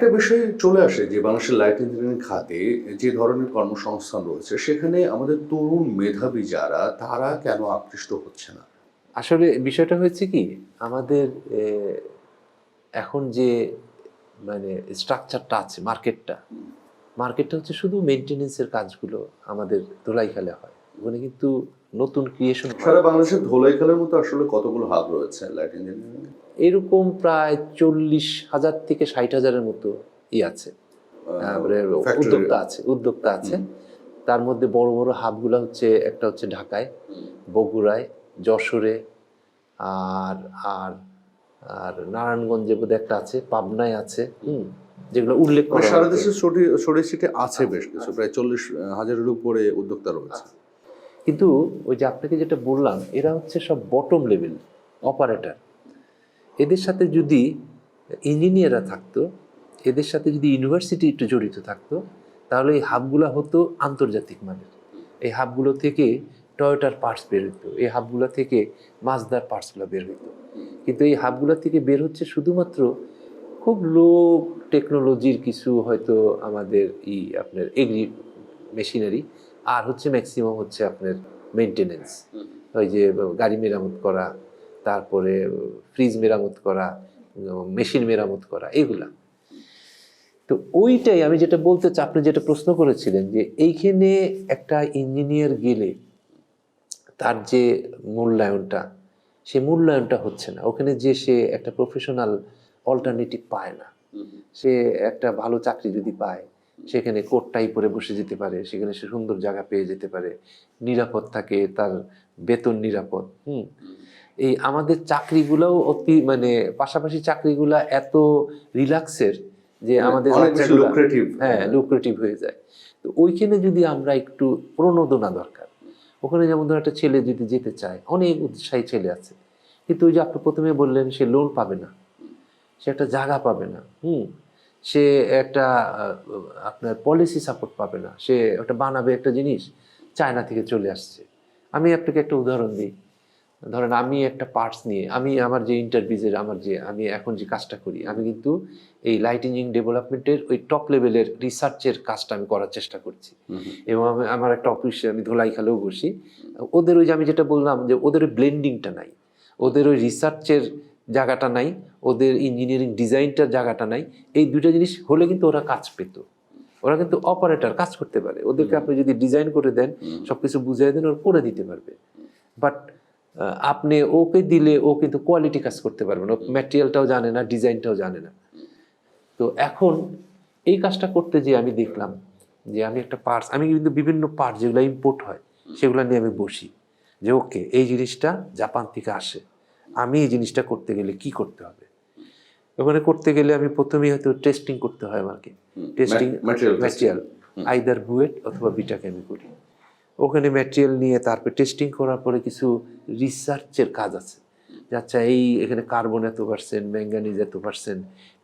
একটা বিষয় চলে আসে যে বাংলাদেশের লাইট ইঞ্জিনিয়ারিং খাতে যে ধরনের কর্মসংস্থান রয়েছে সেখানে আমাদের তরুণ মেধাবী যারা তারা কেন আকৃষ্ট হচ্ছে না? আসলে বিষয়টা হয়েছে কি, আমাদের এখন যে মানে স্ট্রাকচারটা আছে, মার্কেটটা হচ্ছে শুধু মেনটেনেন্সের কাজগুলো আমাদের ধোলাইখালে হয়। ওখানে কিন্তু নতুন ক্রিয়েশন সারা বাংলাদেশের ধোলাইখালের মতো আসলে কতগুলো হাব রয়েছে লাইট ইঞ্জিনিয়ারিং? এরকম প্রায় 40,000 থেকে 60,000-এর মতো আছে, তারপরে ফ্যাক্টরি। উদ্যোক্তা আছে। তার মধ্যে বড় বড় হাবগুলো হচ্ছে, একটা হচ্ছে ঢাকায়, বগুড়ায়, যশোরে, আর আর আর নারায়ণগঞ্জে বোধহয় একটা আছে, পাবনায় আছে, যেগুলো উল্লেখ করা সারা হয়েছে। দেশে ছড়িয়ে ছিটে আছে বেশ কিছু, প্রায় 40,000-এর উপরে উদ্যোক্তা রয়েছে। কিন্তু ওই যে আপনাকে যেটা বললাম, এরা হচ্ছে সব বটম লেভেল অপারেটর। এদের সাথে যদি ইঞ্জিনিয়াররা থাকতো, এদের সাথে যদি ইউনিভার্সিটি একটু জড়িত থাকতো, তাহলে এই হাবগুলো হতো আন্তর্জাতিক মানের। এই হাবগুলো থেকে টয়োটার পার্টস বের হতো, এই হাবগুলো থেকে মাজদার পার্টসগুলো বের হতো। কিন্তু এই হাবগুলো থেকে বের হচ্ছে শুধুমাত্র খুব লো টেকনোলজির কিছু, হয়তো আমাদের আপনার এগ্রি মেশিনারি, আর হচ্ছে ম্যাক্সিমাম হচ্ছে আপনার মেনটেনেন্স, ওই যে গাড়ি মেরামত করা, তারপরে ফ্রিজ মেরামত করা, মেশিন মেরামত করা, এগুলা। তো ওইটাই আমি যেটা বলতে চাই, আপনি যেটা প্রশ্ন করেছিলেন যে এইখানে একটা ইঞ্জিনিয়ার গেলে তার যে মূল্যায়নটা, সে মূল্যায়নটা হচ্ছে না। ওখানে যে সে একটা প্রফেশনাল অল্টারনেটিভ পায় না। সে একটা ভালো চাকরি যদি পায়, সেখানে কোট টাই পরে বসে যেতে পারে, সেখানে সে সুন্দর জায়গা পেয়ে যেতে পারে, নিরাপদ থাকে, তার বেতন নিরাপদ। এই আমাদের চাকরিগুলোও অতি পাশাপাশি চাকরিগুলা এত রিল্যাক্সের যে আমাদের বাচ্চাগুলা লুক্রেটিভ হয়ে যায়। তো ওইখানে যদি আমরা একটু প্রণোদনা দরকার। ওখানে যেমন ধর একটা ছেলে যদি যেতে চায়, অনেক উৎসাহী ছেলে আছে, কিন্তু ওই যে আপনি প্রথমে বললেন সে লোন পাবে না, সে একটা জায়গা পাবে না, সে একটা আপনার পলিসি সাপোর্ট পাবে না, সে একটা বানাবে একটা জিনিস চায়না থেকে চলে আসছে। আমি আপনাকে একটা উদাহরণ দিই। ধরেন আমি একটা পার্টস নিয়ে, আমি আমার যে ইন্টারভিউজের আমি এখন যে কাজটা করি, আমি কিন্তু এই লাইট ইঞ্জিন ডেভেলপমেন্টের ওই টপ লেভেলের রিসার্চের কাজটা আমি করার চেষ্টা করছি। এবং আমার একটা অফিসে আমি ধোলাইখালেও বসি। ওদের ওই যে আমি যেটা বললাম যে ওদের ওই ব্লেন্ডিংটা নাই, ওদের ওই রিসার্চের জায়গাটা নাই, ওদের ইঞ্জিনিয়ারিং ডিজাইনটার জায়গাটা নাই। এই দুইটা জিনিস হলে কিন্তু ওরা কাজ পেত। ওরা কিন্তু অপারেটর, কাজ করতে পারে। ওদেরকে আপনি যদি ডিজাইন করে দেন, সবকিছু বুঝিয়ে দেন, ওরা করে দিতে পারবে। বাট আপনি ওকে দিলে ও কিন্তু কোয়ালিটি কাজ করতে পারবে না, ম্যাটেরিয়ালটাও জানে না, ডিজাইনটাও জানে না। তো এখন এই কাজটা করতে যে আমি দেখলাম যে আমি একটা পার্টস, আমি কিন্তু বিভিন্ন পার্টস যেগুলো ইম্পোর্ট হয় সেগুলো নিয়ে আমি বসি যে ওকে এই জিনিসটা জাপান থেকে আসে, আমি এই জিনিসটা করতে গেলে কি করতে হবে। ওখানে করতে গেলে আমি প্রথমেই হয়তো টেস্টিং করতে হয় আমাকে, টেস্টিং ম্যাটেরিয়াল আইদার বুয়েট অথবা বিটাকে আমি করি। ওখানে ম্যাটেরিয়াল নিয়ে তারপর টেস্টিং করার পরে কিছু রিসার্চের কাজ আছে, যে আচ্ছা এখানে কার্বন এত পার্সেন্ট, ম্যাঙ্গানিজ এত পার্সেন্ট,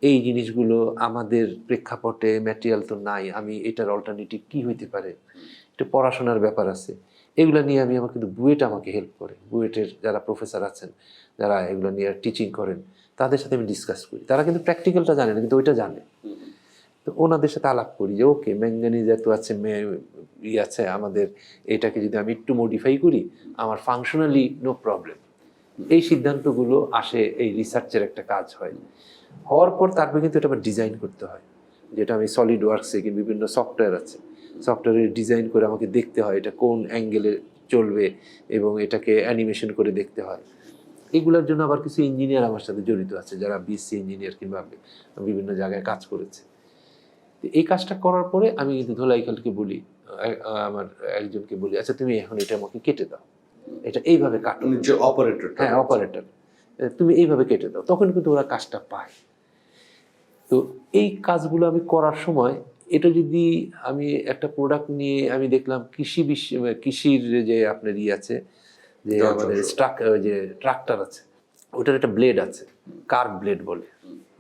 এই জিনিসগুলো আমাদের প্রেক্ষাপটে ম্যাটেরিয়াল তো নাই, আমি এটার অল্টারনেটিভ কি হইতে পারে, একটু পড়াশোনার ব্যাপার আছে। এগুলো নিয়ে আমার কিন্তু বুয়েট আমাকে হেল্প করে, বুয়েটের যারা প্রফেসর আছেন, যারা এগুলো নিয়ে টিচিং করেন, তাদের সাথে আমি ডিসকাস করি। তারা কিন্তু প্র্যাকটিক্যালটা জানে না, কিন্তু ওইটা জানে। তো ওনাদের সাথে আলাপ করি যে ওকে ম্যাঙ্গানিজ এত আছে, আছে আমাদের, এটাকে যদি আমি একটু মডিফাই করি আমার ফাংশনালি নো প্রবলেম। এই সিদ্ধান্তগুলো আসে, এই রিসার্চের একটা কাজ হয়। হওয়ার পর তারপরে কিন্তু এটা আবার ডিজাইন করতে হয়, যেটা আমি সলিড ওয়ার্কসে কি বিভিন্ন সফটওয়্যার আছে, সফটওয়্যারে ডিজাইন করে আমাকে দেখতে হয় এটা কোন অ্যাঙ্গেলে চলবে, এবং এটাকে অ্যানিমেশন করে দেখতে হয়। এগুলোর জন্য আবার কিছু ইঞ্জিনিয়ার আমার সাথে জড়িত আছে, যারা বিএসসি ইঞ্জিনিয়ার কিংবা বিভিন্ন জায়গায় কাজ করেছে। এই কাজটা করার পরে আমি কিন্তু ধোলাইখালকে বলি, আমার একজনকে বলি, আচ্ছা তুমি এখন এটা আমাকে কেটে দাও, এটা এইভাবে কাটো, যে অপারেটর, হ্যাঁ অপারেটর, তুমি এইভাবে কেটে দাও। তখন কিন্তু ওরা কাজটা পায়। তো এই কাজগুলো আমি করার সময়, এটা যদি আমি একটা প্রোডাক্ট নিয়ে আমি দেখলাম কৃষির যে আপনার আছে, যে আমাদের যে ট্রাক্টর আছে, ওটার একটা ব্লেড আছে, কার্ভ ব্লেড বলে।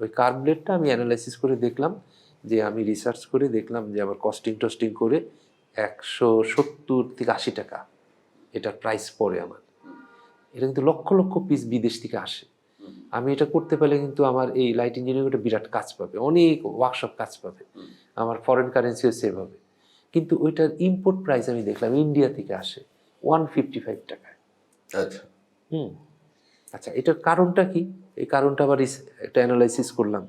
ওই কার্ভ ব্লেডটা আমি অ্যানালাইসিস করে দেখলাম, যে আমি রিসার্চ করে দেখলাম যে আমার কস্টিং করে 170 থেকে 80 টাকা এটার প্রাইস পড়ে আমার। এটা কিন্তু লক্ষ লক্ষ পিস বিদেশ থেকে আসে। আমি এটা করতে পারলে কিন্তু আমার এই লাইট ইঞ্জিনিয়ারিংটা বিরাট কাজ পাবে, অনেক ওয়ার্কশপ কাজ পাবে, আমার ফরেন কারেন্সিও সেভ হবে। কিন্তু ওইটার ইম্পোর্ট প্রাইস আমি দেখলাম ইন্ডিয়া থেকে আসে 155 টাকায়। আচ্ছা, আচ্ছা, এটার কারণটা কি? এই কারণটা আবার একটা অ্যানালাইসিস করলাম।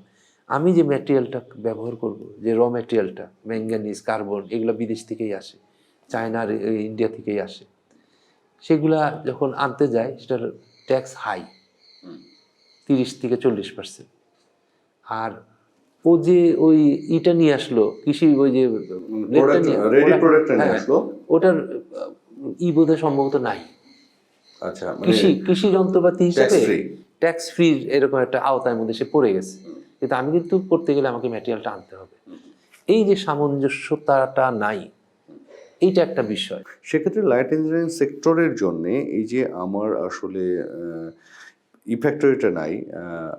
আমি যে ম্যাটেরিয়ালটা ব্যবহার করব, যে র ম্যাটেরিয়ালটা ম্যাঙ্গানিজ, কার্বন, এগুলো বিদেশ থেকেই আসে, চায়নার ইন্ডিয়া থেকেই আসে। সেগুলা যখন আনতে যায় সেটার ট্যাক্স হাই, 30 থেকে 40%। আর ও যে ওই ইটা নিয়ে আসলো, কৃষি ওই যে রেডি প্রোডাক্টটা নিয়ে আসলো, ওটার বোধহয় সম্ভবত নাই। আচ্ছা, কৃষি যন্ত্রপাতি হিসেবে tax free। ট্যাক্স ফ্রি এরকম একটা আওতার মধ্যে সে পড়ে গেছে। কিন্তু আমি কিন্তু করতে গেলে আমাকে ম্যাটেরিয়ালটা আনতে হবে। এই যে সামঞ্জস্যতাটা নাই, এইটা একটা বিষয়। সেক্ষেত্রে লাইট ইঞ্জিনিয়ারিং সেক্টরের জন্য এই যে আমার আসলে ই ফ্যাক্টরিটা নাই,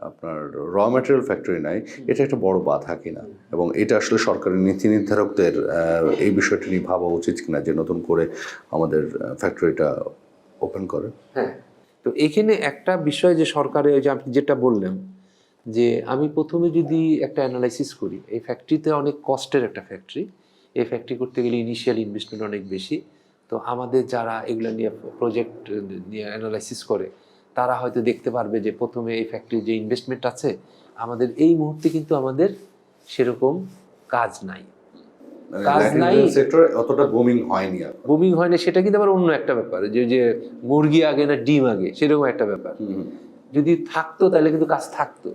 আপনার র ম্যাটেরিয়াল ফ্যাক্টরি নাই, এটা একটা বড় বাধা কিনা, এবং এটা আসলে সরকারের নীতি নির্ধারকদের এই বিষয়টা নিয়ে ভাবা উচিত কিনা যে নতুন করে আমাদের ফ্যাক্টরিটা ওপেন করে। হ্যাঁ, তো এখানে একটা বিষয় যে সরকারের, যে আপনি যেটা বললেন, যে আমি প্রথমে যদি একটা অ্যানালাইসিস করি, এই ফ্যাক্টরিতে অনেক কস্টের একটা ফ্যাক্টরি, এই ফ্যাক্টরি করতে গেলে ইনিশিয়াল ইনভেস্টমেন্ট অনেক বেশি। তো আমাদের যারা এগুলো নিয়ে প্রজেক্ট নিয়ে অ্যানালাইসিস করে, তারা হয়তো দেখতে পারবে যে প্রথমে এই ফ্যাক্টরির যে ইনভেস্টমেন্ট আছে, আমাদের এই মুহূর্তে কিন্তু আমাদের সেরকম কাজ নাই, কাজ নাই, সেক্টর অতটা বুমিং হয়নি, বুমিং হয় না। সেটা কিন্তু আবার অন্য একটা ব্যাপার, যে মুরগি আগে না ডিম আগে, সেরকম একটা ব্যাপার। যদি থাকতো তাহলে কিন্তু কাজ থাকতো।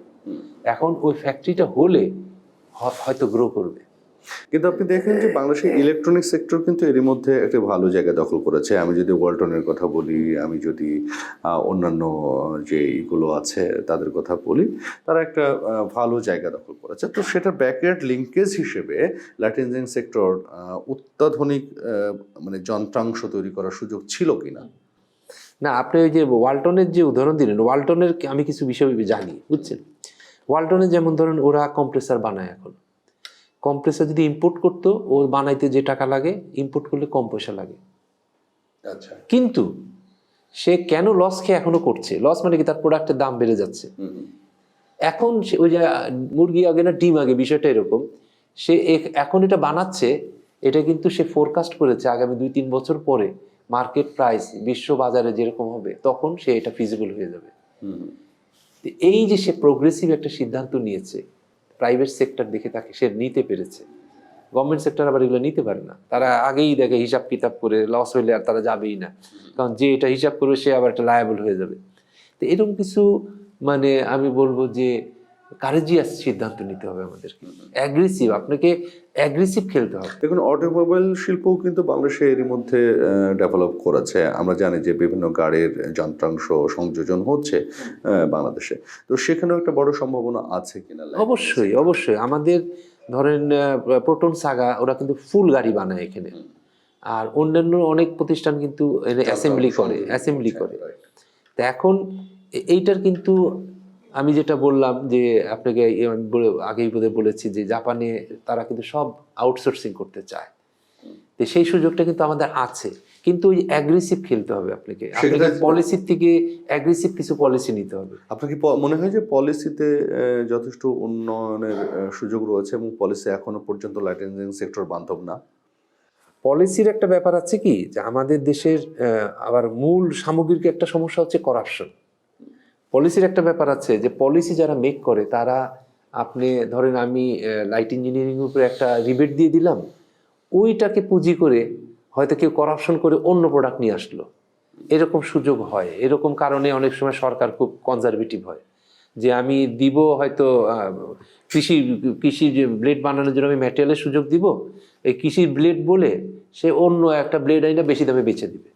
এখন ওই ফ্যাক্টরিটা হলে হয়তো গ্রো করবে। কিন্তু আপনি দেখেন যে বাংলাদেশের ইলেকট্রনিক সেক্টর কিন্তু এরই মধ্যে একটা ভালো জায়গা দখল করেছে। আমি যদি ওয়ালটনের কথা বলি, আমি যদি অন্যান্য যে ইগুলো আছে তাদের কথা বলি, তারা একটা ভালো জায়গা দখল করেছে। তো সেটা ব্যাকয়ার্ড লিঙ্কেজ হিসেবে লাইট ইঞ্জিনিয়ারিং সেক্টর অত্যাধুনিক মানে যন্ত্রাংশ তৈরি করার সুযোগ ছিল কিনা? না, আপনি ওই যে ওয়ালটনের যে উদাহরণ দিলেন, ওয়ালটনের আমি কিছু বিষয় জানি, বুঝছেন। ওয়ালটনের যেমন ধরেন ওরা কম্প্রেসার বানায়, এখন কম্প্রেসার যদি ইম্পোর্ট করতো, ও বানাইতে যে টাকা লাগে, ইম্পোর্ট করলে কম পয়সা লাগে। আচ্ছা, কিন্তু সে কেন লস খেয়ে এখনো করছে? লস মানে কি, তার প্রোডাক্টের দাম বেড়ে যাচ্ছে। এখন সে ওই যে মুরগি আগে না ডিম আগে, বিষয়টা এরকম। সে এখন এটা বানাচ্ছে, এটা কিন্তু সে ফোরকাস্ট করেছে আগামী 2-3 বছর পরে মার্কেট প্রাইস বিশ্ব বাজারে যেরকম হবে, তখন সে এটা ফিজিবল হয়ে যাবে। এই যে সে প্রোগ্রেসিভ একটা সিদ্ধান্ত নিয়েছে, প্রাইভেট সেক্টর দেখে তাকে সে নিতে পেরেছে। গভর্নমেন্ট সেক্টর আবার এগুলো নিতে পারে না, তারা আগেই দেখে হিসাব কিতাব করে, লস হইলে আর তারা যাবেই না, কারণ যে এটা হিসাব করবে সে আবার একটা লায়াবল হয়ে যাবে। তো এরকম কিছু, মানে আমি বলবো যে কারেজিয়াস সিদ্ধান্ত নিতে হবে আমাদেরকে, অ্যাগ্রেসিভ, আপনাকে অ্যাগ্রেসিভ খেলতে হবে। দেখুন, অটোমোবাইল শিল্পও কিন্তু বাংলাদেশে এরই মধ্যে ডেভেলপ করেছে। আমরা জানি যে বিভিন্ন গাড়ির যন্ত্রাংশ সংযোজন হচ্ছে বাংলাদেশে, তো সেখানেও একটা বড় সম্ভাবনা আছে কিনা? অবশ্যই, অবশ্যই। আমাদের ধরেন প্রোটন সাগা, ওরা কিন্তু ফুল গাড়ি বানায় এখানে, আর অন্যান্য অনেক প্রতিষ্ঠান কিন্তু অ্যাসেম্বলি করে। তো এখন এইটার কিন্তু আমি যেটা বললাম যে আপনাকে আগেই বলেছি যে জাপানে তারা কিন্তু সব আউটসোর্সিং করতে চায়। তো সেই সুযোগটা কিন্তু আমাদের আছে, কিন্তু ওই অ্যাগ্রেসিভ খেলতে হবে আপনাকে পলিসির থেকে, অ্যাগ্রেসিভ কিছু পলিসি নিতে হবে। আপনার কি মনে হয় যে পলিসিতে যথেষ্ট উন্নয়নের সুযোগ রয়েছে, এবং পলিসি এখনো পর্যন্ত লাইট ইঞ্জিনিয়ারিং সেক্টর বান্ধব না? পলিসির একটা ব্যাপার আছে কি, যে আমাদের দেশের আবার মূল সামগ্রিক একটা সমস্যা হচ্ছে করাপশন। পলিসির একটা ব্যাপার আছে যে পলিসি যারা মেক করে তারা, আপনি ধরেন আমি লাইট ইঞ্জিনিয়ারিং উপরে একটা রিবেট দিয়ে দিলাম, ওইটাকে পুঁজি করে হয়তো কেউ করাপশন করে অন্য প্রোডাক্ট নিয়ে আসলো, এরকম সুযোগ হয়। এরকম কারণে অনেক সময় সরকার খুব কনজারভেটিভ হয়, যে আমি দিব হয়তো কৃষি যে ব্লেড বানানোর জন্য আমি ম্যাটেরিয়ালের সুযোগ দিব, এই কৃষির ব্লেড বলে সে অন্য একটা ব্লেড আইনা বেশি দামে বেচে দিবে।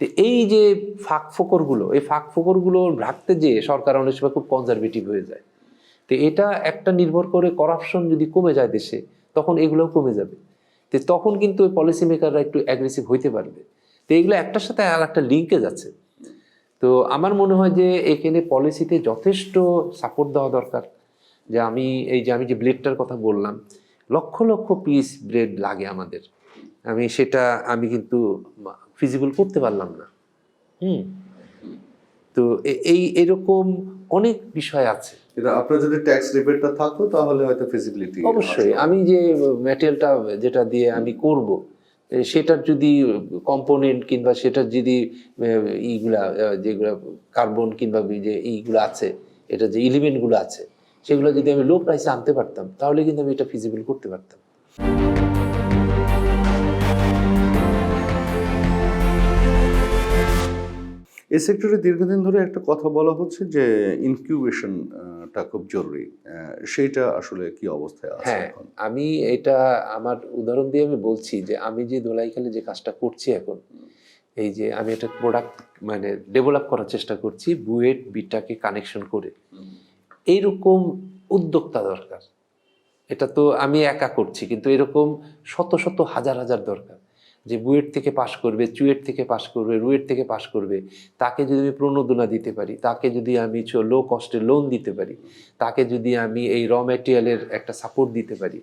তো এই যে এই ফাঁক ফোকরগুলো রাখতে যেয়ে সরকার অনেক সময় খুব কনজারভেটিভ হয়ে যায়। তো এটা একটা নির্ভর করে, করাপশন যদি কমে যায় দেশে, তখন এগুলোও কমে যাবে। তো তখন কিন্তু ওই পলিসি মেকাররা একটু অ্যাগ্রেসিভ হইতে পারবে। তো এগুলো একটার সাথে আর একটা লিঙ্কেজ আছে। তো আমার মনে হয় যে এখানে পলিসিতে যথেষ্ট সাপোর্ট দেওয়া দরকার। যে আমি যে ব্লেডটার কথা বললাম, লক্ষ লক্ষ পিস ব্লেড লাগে আমাদের, আমি কিন্তু ফিজিবল করতে পারলাম না। তো এই এরকম অনেক বিষয় আছে। কিন্তু আপনার যদি ট্যাক্স রিবেটটা থাকতো তাহলে হয়তো ফিজিবিলিটি অবশ্যই আমি যে ম্যাটেরিয়ালটা যেটা দিয়ে আমি করব সেটার যদি কম্পোনেন্ট কিংবা সেটার যদি ইগুলা যেগুলো কার্বন কিংবা যে এইগুলো আছে, এটা যে এলিমেন্টগুলো আছে সেগুলো যদি আমি লো প্রাইসে আনতে পারতাম তাহলে কিন্তু আমি এটা ফিজিবল করতে পারতাম। এই সেক্টরে দীর্ঘদিন ধরে একটা কথা বলা হচ্ছে যে ইনকিউবেশনটা খুব জরুরি, সেইটা আসলে কি অবস্থায় আছে হ্যাঁ, এখন? আমি এটা আমার উদাহরণ দিয়ে আমি বলছি যে আমি যে ধোলাইখালে যে কাজটা করছি এখন, এই যে আমি একটা প্রোডাক্ট মানে ডেভেলপ করার চেষ্টা করছি বুয়েট বিটাকে কানেকশন করে, এইরকম উদ্যোক্তা দরকার। এটা তো আমি একা করছি, কিন্তু এরকম শত শত হাজার হাজার দরকার, যে বুয়েট থেকে পাশ করবে, চুয়েট থেকে পাশ করবে, রুয়েট থেকে পাশ করবে, তাকে যদি আমি প্রণোদনা দিতে পারি, তাকে যদি আমি লো কস্টে লোন দিতে পারি, তাকে যদি আমি এই র ম্যাটেরিয়ালের একটা সাপোর্ট দিতে পারি,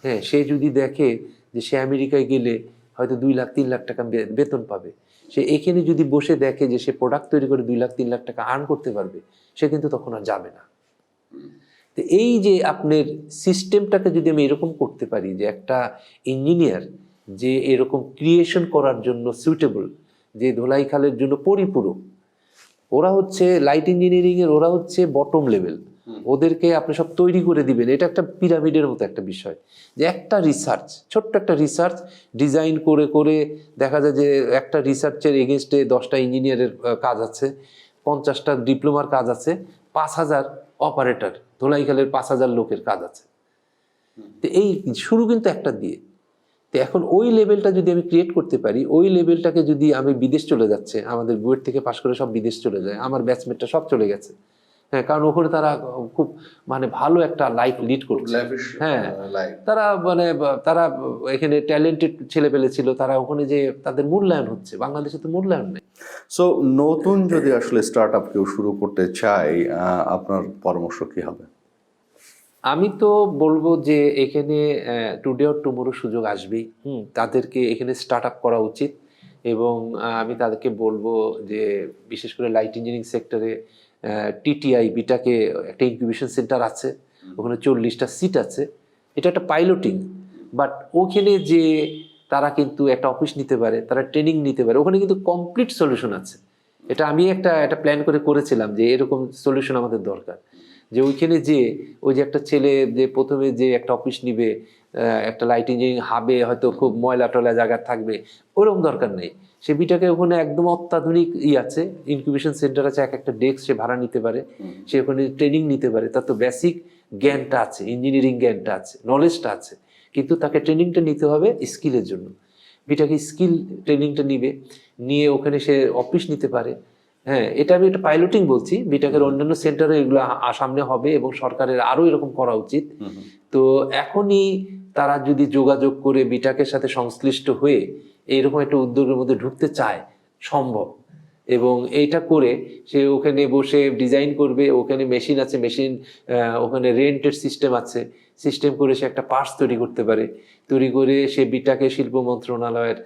হ্যাঁ, সে যদি দেখে যে সে আমেরিকায় গেলে হয়তো 2 লাখ 3 লাখ টাকা বেতন পাবে, সে এখানে যদি বসে দেখে যে সে প্রোডাক্ট তৈরি করে 2 লাখ 3 লাখ টাকা আর্ন করতে পারবে, সে কিন্তু তখন আর যাবে না। তো এই যে আপনার সিস্টেমটাকে যদি আমি এরকম করতে পারি যে একটা ইঞ্জিনিয়ার যে এরকম ক্রিয়েশন করার জন্য সুইটেবল, যে ধোলাইখালের জন্য পরিপূরক, ওরা হচ্ছে লাইট ইঞ্জিনিয়ারিং এর, ওরা হচ্ছে বটম লেভেল, ওদেরকে আপনি সব তৈরি করে দিবেন। এটা একটা পিরামিডের মতো একটা বিষয়, যে একটা রিসার্চ, ছোট্ট একটা রিসার্চ ডিজাইন করে করে দেখা যায় যে একটা রিসার্চের এগেনস্টে 10টা ইঞ্জিনিয়ারের কাজ আছে, 50টা ডিপ্লোমার কাজ আছে, 5000 অপারেটর, ধোলাইখালের 5000 লোকের কাজ আছে। তো এই শুরু কিন্তু একটা দিয়ে। তো এখন ওই লেভেলটা যদি আমি ক্রিয়েট করতে পারি, ওই লেভেলটাকে যদি আমি বিদেশ চলে যাচ্ছে, আমাদের বুয়েট থেকে পাশ করে সব বিদেশ চলে যায়, আমার ব্যাচমেটটা সব চলে গেছে, হ্যাঁ, কারণ ওখানে তারা খুব মানে ভালো একটা লাইফ লিড করছে। হ্যাঁ, তারা মানে তারা এখানে ট্যালেন্টেড ছেলে পেলে ছিল, তারা ওখানে যে তাদের মূল্যায়ন হচ্ছে, বাংলাদেশে তো মূল্যায়ন নেই। সো নতুন যদি আসলে স্টার্ট আপ কেউ শুরু করতে চায়, আপনার পরামর্শ কি হবে? আমি তো বলবো যে এখানে টুডে অর টুমোরো সুযোগ আসবেই, তাদেরকে এখানে স্টার্ট আপ করা উচিত। এবং আমি তাদেরকে বলবো যে বিশেষ করে লাইট ইঞ্জিনিয়ারিং সেক্টরে টিটিআই বিটাকে একটা ইনকিউবেশন সেন্টার আছে, ওখানে 40টা সিট আছে, এটা একটা পাইলটিং, বাট ওখানে যে তারা কিন্তু একটা অফিস নিতে পারে, তারা ট্রেনিং নিতে পারে, ওখানে কিন্তু কমপ্লিট সলিউশন আছে। এটা আমি একটা প্ল্যান করেছিলাম যে এরকম সলিউশন আমাদের দরকার, যে ওইখানে যে ওই যে একটা ছেলে যে প্রথমে যে একটা অফিস নিবে, একটা লাইট ইঞ্জিনিয়ারিং হাবে হয়তো খুব ময়লা টয়লা জায়গা থাকবে, ওরকম দরকার নেই। সে বিটাকে ওখানে একদম অত্যাধুনিক আছে, ইনকিউবেশন সেন্টার আছে, একটা ডেস্ক সে ভাড়া নিতে পারে, সে ওখানে ট্রেনিং নিতে পারে, তার তো বেসিক জ্ঞানটা আছে, ইঞ্জিনিয়ারিং জ্ঞানটা আছে, নলেজটা আছে, কিন্তু তাকে ট্রেনিংটা নিতে হবে স্কিলের জন্য। বিটাকে স্কিল ট্রেনিংটা নিয়ে ওখানে সে অফিস নিতে পারে। হ্যাঁ, এটা আমি একটা পাইলটিং বলছি, বিটাকের অন্যান্য সেন্টারে এগুলো সামনে হবে এবং সরকারের আরো এরকম করা উচিত। তো এখনই তারা যদি যোগাযোগ করে বিটাকের সাথে সংশ্লিষ্ট হয়ে এইরকম একটা উদ্যোগের মধ্যে ঢুকতে চায়, সম্ভব। এবং এইটা করে সে ওখানে বসে ডিজাইন করবে, ওখানে মেশিন আছে, মেশিন ওখানে রেন্টের সিস্টেম আছে, সিস্টেম করে সে একটা পার্টস তৈরি করতে পারে, তৈরি করে সে বিটাকে শিল্প মন্ত্রণালয়ের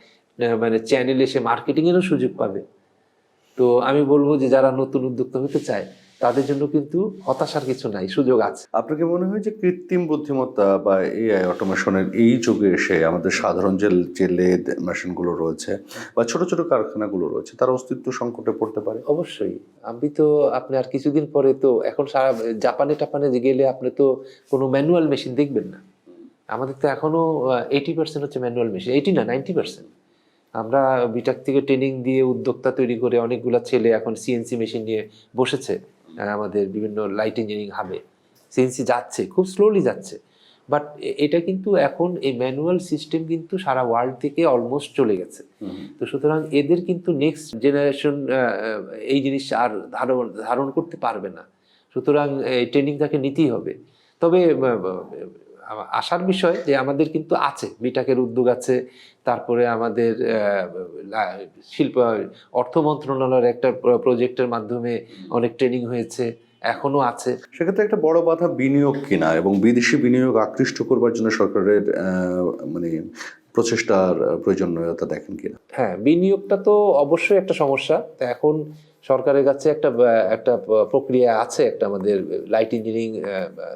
মানে চ্যানেলে সে মার্কেটিংয়েরও সুযোগ পাবে। তো আমি বলবো যে যারা নতুন উদ্যোক্তা হতে চায় তাদের জন্য কিন্তু হতাশার কিছু নাই, সুযোগ আছে। আপনার কি মনে হয় যে কৃত্রিম বুদ্ধিমত্তা বা এআই অটোমেশনের এই যুগে এসে আমাদের সাধারণ যে লেদ মেশিনগুলো রয়েছে বা ছোট ছোট কারখানাগুলো রয়েছে, তার অস্তিত্ব সংকটে পড়তে পারে? অবশ্যই। আমি তো আপনি আর কিছুদিন পরে তো এখন সারা জাপানে গেলে আপনি তো কোনো ম্যানুয়াল মেশিন দেখবেন না। আমাদের তো এখনো 80% হচ্ছে ম্যানুয়াল মেশিন, 80 না 90%। আমরা বিটাক থেকে ট্রেনিং দিয়ে উদ্যোক্তা তৈরি করে অনেকগুলো ছেলে এখন সিএনসি মেশিন নিয়ে বসেছে আমাদের বিভিন্ন লাইট ইঞ্জিনিয়ারিং হাবে। সিএনসি যাচ্ছে, খুব স্লোলি যাচ্ছে, বাট এটা কিন্তু এখন এই ম্যানুয়াল সিস্টেম কিন্তু সারা ওয়ার্ল্ড থেকে অলমোস্ট চলে গেছে। তো সুতরাং এদের কিন্তু নেক্সট জেনারেশন এই জিনিস আর ধারণ করতে পারবে না, সুতরাং এই ট্রেনিং তাকে নিতেই হবে। তবে আশার বিষয় যে আমাদের কিন্তু আছে, বিটাকের উদ্যোগ আছে, তারপরে আমাদের শিল্প অর্থ মন্ত্রণালয়ের একটা প্রজেক্টের মাধ্যমে অনেক ট্রেনিং হয়েছে, এখনো আছে। সেক্ষেত্রে একটা বড় বাধা বিনিয়োগ কিনা, এবং বিদেশি বিনিয়োগ আকৃষ্ট করবার জন্য সরকারের মানে প্রচেষ্টার প্রয়োজনীয়তা দেখেন কিনা? হ্যাঁ, বিনিয়োগটা তো অবশ্যই একটা সমস্যা। তো এখন সরকারের কাছে একটা প্রক্রিয়া আছে, একটা আমাদের লাইট ইঞ্জিনিয়ারিং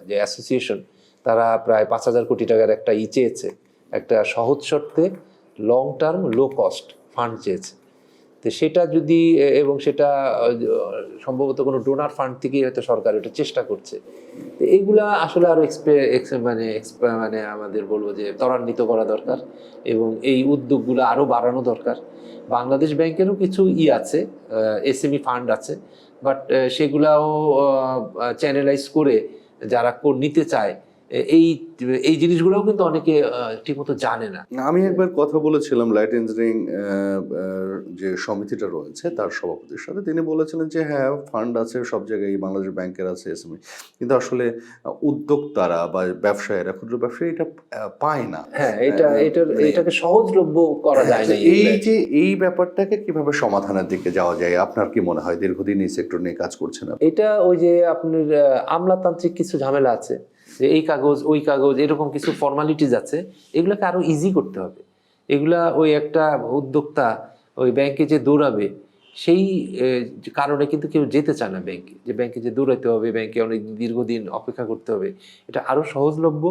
যে অ্যাসোসিয়েশন, তারা প্রায় 5,000 কোটি টাকার একটা চেয়েছে, একটা সহজ শর্তে long term low cost fund চেয়েছে। তো সেটা যদি এবং সেটা সম্ভবত কোনো ডোনার ফান্ড থেকেই হয়তো সরকার এটা চেষ্টা করছে। তো এইগুলা আসলে আরো মানে আমাদের বলবো যে ত্বরান্বিত করা দরকার এবং এই উদ্যোগগুলো আরো বাড়ানো দরকার। বাংলাদেশ ব্যাংকেরও কিছু আছে, এসএমই ফান্ড আছে, বাট সেগুলাও চ্যানেলাইজ করে যারা নিতে চায়, এই এই জিনিসগুলোও কিন্তু অনেকে ঠিকমতো জানে না। আমি একবার কথা বলেছিলাম লাইট ইঞ্জিনিয়ারিং যে সমিতিটা রয়েছে তার সভাপতির সাথে, তিনি বলেছিলেন যে হ্যাঁ ফান্ড আছে সব জায়গায়, বাংলাদেশ ব্যাংকের আছে, এসএমই, কিন্তু আসলে উদ্যোক্তারা বা ব্যবসায়ীরা, ক্ষুদ্র ব্যবসায়ী এটা পায় না। হ্যাঁ, এটাকে সহজলভ্য করা যায় না। এই ব্যাপারটাকে কিভাবে সমাধানের দিকে যাওয়া যায় আপনার কি মনে হয়? দীর্ঘদিন এই সেক্টর নিয়ে কাজ করছেন আপনি। এটা ওই যে আপনার আমলাতান্ত্রিক কিছু ঝামেলা আছে, যে এই কাগজ ওই কাগজ এরকম কিছু ফর্মালিটিজ আছে, এগুলোকে আরো ইজি করতে হবে। এগুলা ওই একটা উদ্যোক্তা ওই ব্যাংকে যে দৌড়াবে সেই কারণে কিন্তু কেউ যেতে চায় না ব্যাংকে, যে ব্যাংকে যে দৌড়াইতে হবে, ব্যাংকে অনেক দীর্ঘদিন অপেক্ষা করতে হবে। এটা আরো সহজলভ্য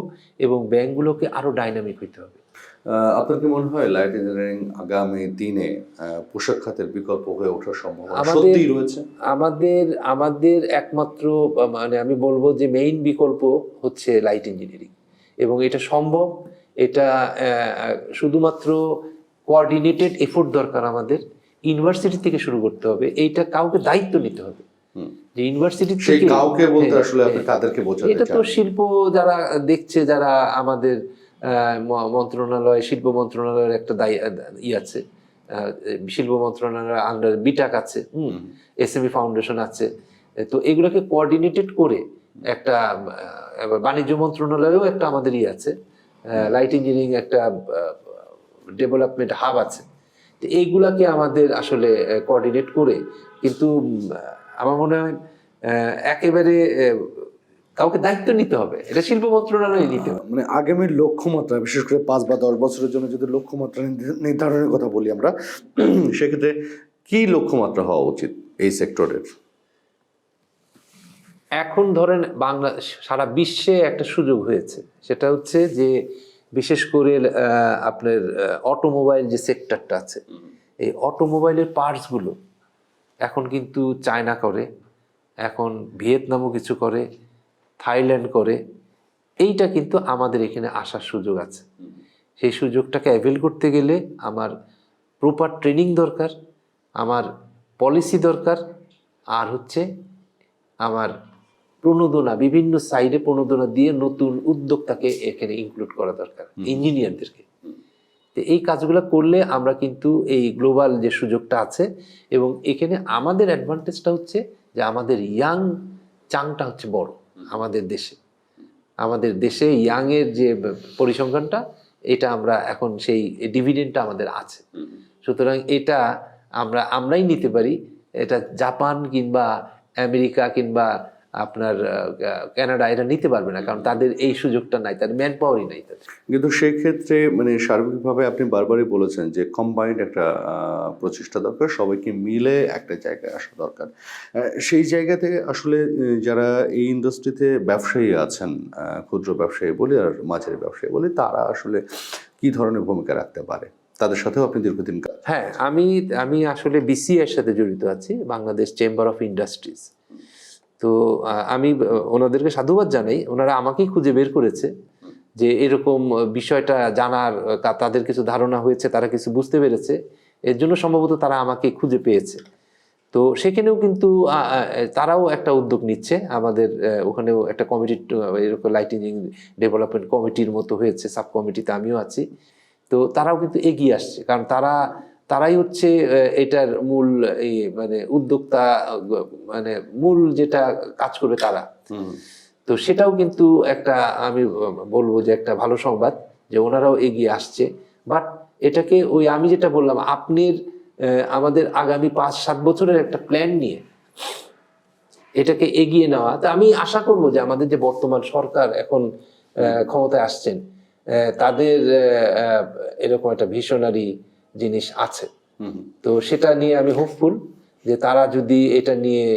এবং ব্যাংকগুলোকে আরো ডাইনামিক হইতে হবে। আপনার কি মনে হয় লাইট ইঞ্জিনিয়ারিং আগামী দিনে পোশাক খাতের বিকল্প হয়ে ওঠার সম্ভাবনা সত্যিই রয়েছে? আমাদের একমাত্র মানে আমি বলবো যে মেইন বিকল্প হচ্ছে লাইট ইঞ্জিনিয়ারিং, এবং এটা সম্ভব। এটা শুধুমাত্র কোঅর্ডিনেটেড এফোর্ট দরকার। আমাদের ইউনিভার্সিটি থেকে শুরু করতে হবে, এইটা কাউকে দায়িত্ব নিতে হবে যে ইউনিভার্সিটি থেকে কাউকে বলতে আসলে আপনি কাদেরকে বোঝাতে চান? এটা তো শিল্প যারা দেখছে, যারা আমাদের মন্ত্রণালয়, শিল্প মন্ত্রণালয়ের একটা আছে, শিল্প মন্ত্রণালয়ের আন্ডার বিটাক আছে, এসএমই ফাউন্ডেশন আছে। তো এগুলোকে কোঅর্ডিনেটেড করে একটা বাণিজ্য মন্ত্রণালয়েও একটা আমাদের আছে, লাইট ইঞ্জিনিয়ারিং একটা ডেভেলপমেন্ট হাব আছে। তো এইগুলাকে আমাদের আসলে কোঅর্ডিনেট করে, কিন্তু আমার মনে হয় একেবারে কাউকে দায়িত্ব নিতে হবে, এটা শিল্প মন্ত্রণালয় নিতে হবে। মানে আগামীর লক্ষ্যমাত্রা, বিশেষ করে 5 বা 10 বছরের জন্য যদি লক্ষ্যমাত্রা নির্ধারণের কথা বলি আমরা, সেক্ষেত্রে কি লক্ষ্যমাত্রা হওয়া উচিত এই সেক্টরের? এখন ধরেন সারা বিশ্বে একটা সুযোগ হয়েছে, সেটা হচ্ছে যে বিশেষ করে আপনার অটোমোবাইল যে সেক্টরটা আছে, এই অটোমোবাইলের পার্টসগুলো এখন কিন্তু চায়না করে, এখন ভিয়েতনামও কিছু করে, থাইল্যান্ড করে। এইটা কিন্তু আমাদের এখানে আসার সুযোগ আছে। সেই সুযোগটাকে অ্যাভেল করতে গেলে আমার প্রপার ট্রেনিং দরকার, আমার পলিসি দরকার, আর হচ্ছে আমার প্রণোদনা, বিভিন্ন সাইডে প্রণোদনা দিয়ে নতুন উদ্যোক্তাকে এখানে ইনক্লুড করা দরকার, ইঞ্জিনিয়ারদেরকে। তো এই কাজগুলো করলে আমরা কিন্তু এই গ্লোবাল যে সুযোগটা আছে, এবং এখানে আমাদের অ্যাডভান্টেজটা হচ্ছে যে আমাদের ইয়াং চাংটা হচ্ছে বড়। আমাদের দেশে ইয়াং এর যে পরিসংখ্যানটা, এটা আমরা এখন সেই ডিভিডেন্ডটা আমাদের আছে। সুতরাং এটা আমরাই নিতে পারি, এটা জাপান কিংবা আমেরিকা কিংবা আপনার কানাডা এরা নিতে পারবে না, কারণ তাদের এই সুযোগটা নাই, তাদের ম্যান পাওয়ারই নাই তাদের। কিন্তু সেই ক্ষেত্রে মানে সার্বিকভাবে আপনি বারবারই বলেছেন যে কম্বাইন্ড একটা প্রচেষ্টা দরকার, সবাইকে মিলে একটা জায়গায় আসা দরকার। সেই জায়গা থেকে আসলে যারা এই ইন্ডাস্ট্রিতে ব্যবসায়ী আছেন, ক্ষুদ্র ব্যবসায়ী বলি আর মাঝারি ব্যবসায়ী বলি, তারা আসলে কি ধরনের ভূমিকা রাখতে পারে? তাদের সাথেও আপনি দীর্ঘদিন কাজ। হ্যাঁ, আমি আসলে বিসিএর সাথে জড়িত আছি, বাংলাদেশ চেম্বার অফ ইন্ডাস্ট্রিজ। তো আমি ওনাদেরকে সাধুবাদ জানাই, ওনারা আমাকেই খুঁজে বের করেছে যে এরকম বিষয়টা জানার তাদের কিছু ধারণা হয়েছে, তারা কিছু বুঝতে পেরেছে, এর জন্য সম্ভবত তারা আমাকে খুঁজে পেয়েছে। তো সেখানেও কিন্তু তারাও একটা উদ্যোগ নিচ্ছে। আমাদের ওখানেও একটা কমিটি, এরকম লাইটিং ডেভেলপমেন্ট কমিটির মতো হয়েছে, সাব কমিটিতে আমিও আছি। তো তারাও কিন্তু এগিয়ে আসছে, কারণ তারাই হচ্ছে এটার মূল মানে উদ্যোক্তা, মানে মূল যেটা কাজ করে তারা। তো সেটাও কিন্তু একটা, আমি বলবো যে একটা ভালো সংবাদ যে ওনারাও এগিয়ে আসছে। বাট এটাকে ওই আমি যেটা বললাম, আমাদের আগামী 5-7 বছরের একটা প্ল্যান নিয়ে এটাকে এগিয়ে নেওয়া। তো আমি আশা করবো যে আমাদের যে বর্তমান সরকার এখন ক্ষমতায় আসছেন, তাদের এরকম একটা ভিশনারি জিনিস আছে। তো সেটা নিয়ে আমি হোপফুল যে তারা যদি এটা নিয়ে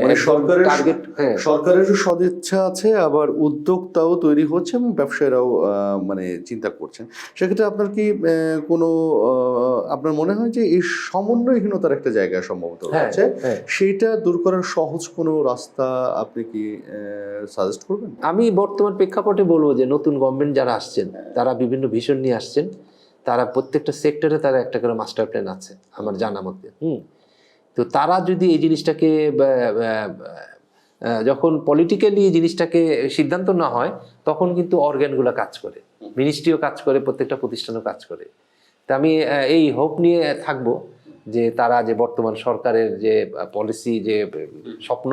মানে সরকারের টার্গেট, হ্যাঁ সরকারের সদিচ্ছা আছে, আবার উদ্যোক্তাও তৈরি হচ্ছে এবং ব্যবসায়ীরাও মানে চিন্তা করছেন। সেক্ষেত্রে আপনার কি কোনো আপনার মনে হয় যে এই সমন্বয়হীনতার একটা জায়গা সম্ভবত হ্যাঁ, আছে, হ্যাঁ। সেইটা দূর করার সহজ কোনো রাস্তা আপনি কি সাজেস্ট করবেন? আমি বর্তমান প্রেক্ষাপটে বলবো যে নতুন গভর্নমেন্ট যারা আসছেন তারা বিভিন্ন ভিশন নিয়ে আসছেন, তারা প্রত্যেকটা সেক্টরে তারা একটা করে মাস্টার প্ল্যান আছে আমার জানা মতে। তো তারা যদি এই জিনিসটাকে যখন পলিটিক্যালি এই জিনিসটাকে সিদ্ধান্ত না হয়, তখন কিন্তু অর্গানগুলো কাজ করে, মিনিস্ট্রিও কাজ করে, প্রত্যেকটা প্রতিষ্ঠানও কাজ করে। তা আমি এই হোপ নিয়ে থাকবো যে তারা যে বর্তমান সরকারের যে পলিসি, যে স্বপ্ন,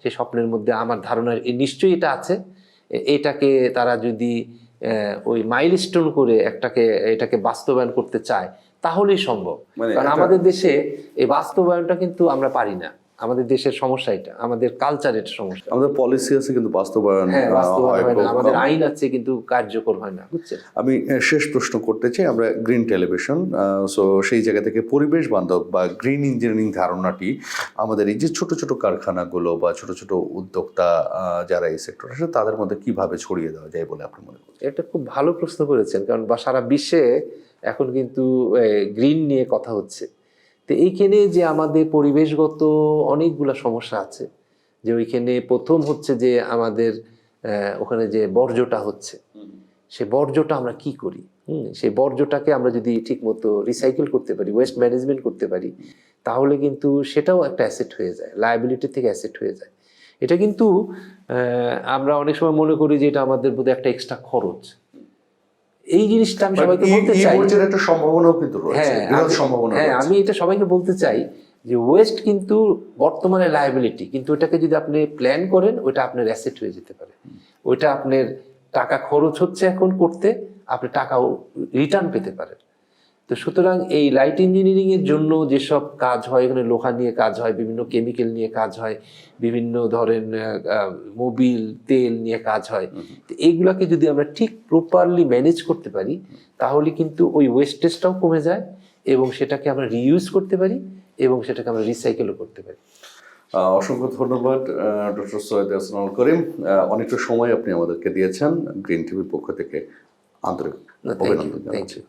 সেই স্বপ্নের মধ্যে আমার ধারণা নিশ্চয়ই এটা আছে। এটাকে তারা যদি ওই মাইলস্টোন করে এটাকে বাস্তবায়ন করতে চায় তাহলেই সম্ভব। মানে কারণ আমাদের দেশে এই বাস্তবায়নটা কিন্তু আমরা পারি না, আমাদের দেশের সমস্যা এটা, আমাদের কালচারের সমস্যা। আমাদের পলিসি আছে কিন্তু বাস্তবায়ন হ্যাঁ, বাস্তবায়ন হয় না, খুব আমাদের কম। আইন আছে কিন্তু কার্যকর হয় না, বুঝছেন? আমি শেষ প্রশ্ন করতে চাই, আমরা গ্রিন টেলিভিশন, সো সেই জায়গা থেকে পরিবেশ বান্ধব বা গ্রিন ইঞ্জিনিয়ারিং ধারণাটি আমাদের এই যে ছোট ছোট কারখানাগুলো বা ছোট ছোট উদ্যোক্তা যারা এই সেক্টর আছে তাদের মধ্যে কিভাবে ছড়িয়ে দেওয়া যায় বলে আপনি মনে করেন? এটা খুব ভালো প্রশ্ন করেছেন, কারণ সারা বিশ্বে এখন কিন্তু গ্রিন নিয়ে কথা হচ্ছে। তো এইখানে যে আমাদের পরিবেশগত অনেকগুলা সমস্যা আছে, যে ওইখানে প্রথম হচ্ছে যে আমাদের ওখানে যে বর্জ্যটা হচ্ছে, সে বর্জ্যটা আমরা কি করি? সেই বর্জ্যটাকে আমরা যদি ঠিক মতো রিসাইকেল করতে পারি, ওয়েস্ট ম্যানেজমেন্ট করতে পারি, তাহলে কিন্তু সেটাও একটা অ্যাসেট হয়ে যায়, লায়াবিলিটি থেকে অ্যাসেট হয়ে যায়। এটা কিন্তু আমরা অনেক সময় মনে করি যে এটা আমাদের বোধহয় একটা এক্সট্রা খরচ। এই জিনিসটা আমি সবাইকে বলতে চাই, একটা সম্ভাবনাও কিন্তু রয়েছে, বৃহৎ সম্ভাবনা হ্যাঁ, রয়েছে। আমি এটা সবাইকে বলতে চাই যে ওয়েস্ট কিন্তু বর্তমানে লায়াবিলিটি, কিন্তু ওটাকে যদি আপনি প্ল্যান করেন ওইটা আপনার অ্যাসেট হয়ে যেতে পারে। ওইটা আপনার টাকা খরচ হচ্ছে এখন করতে, আপনি টাকাও রিটার্ন পেতে পারেন। তো সুতরাং এই লাইট ইঞ্জিনিয়ারিং এর জন্য যেসব কাজ হয়, এখানে লোহা নিয়ে কাজ হয়, বিভিন্ন কেমিক্যাল নিয়ে কাজ হয়, বিভিন্ন ধরেন মোবিল তেল নিয়ে কাজ হয়। তো এইগুলাকে যদি আমরা ঠিক প্রপারলি ম্যানেজ করতে পারি, তাহলে কিন্তু ওই ওয়েস্টেজটাও কমে যায় এবং সেটাকে আমরা রিইউজ করতে পারি এবং সেটাকে আমরা রিসাইকেলও করতে পারি। অসংখ্য ধন্যবাদ ডক্টর সৈয়দ এহসানুল করিম, অনেকটা সময় আপনি আমাদেরকে দিয়েছেন। গ্রিন টিভির পক্ষ থেকে আন্তরিক অভিনন্দন থ্যাংক জানাচ্ছি। ইউ।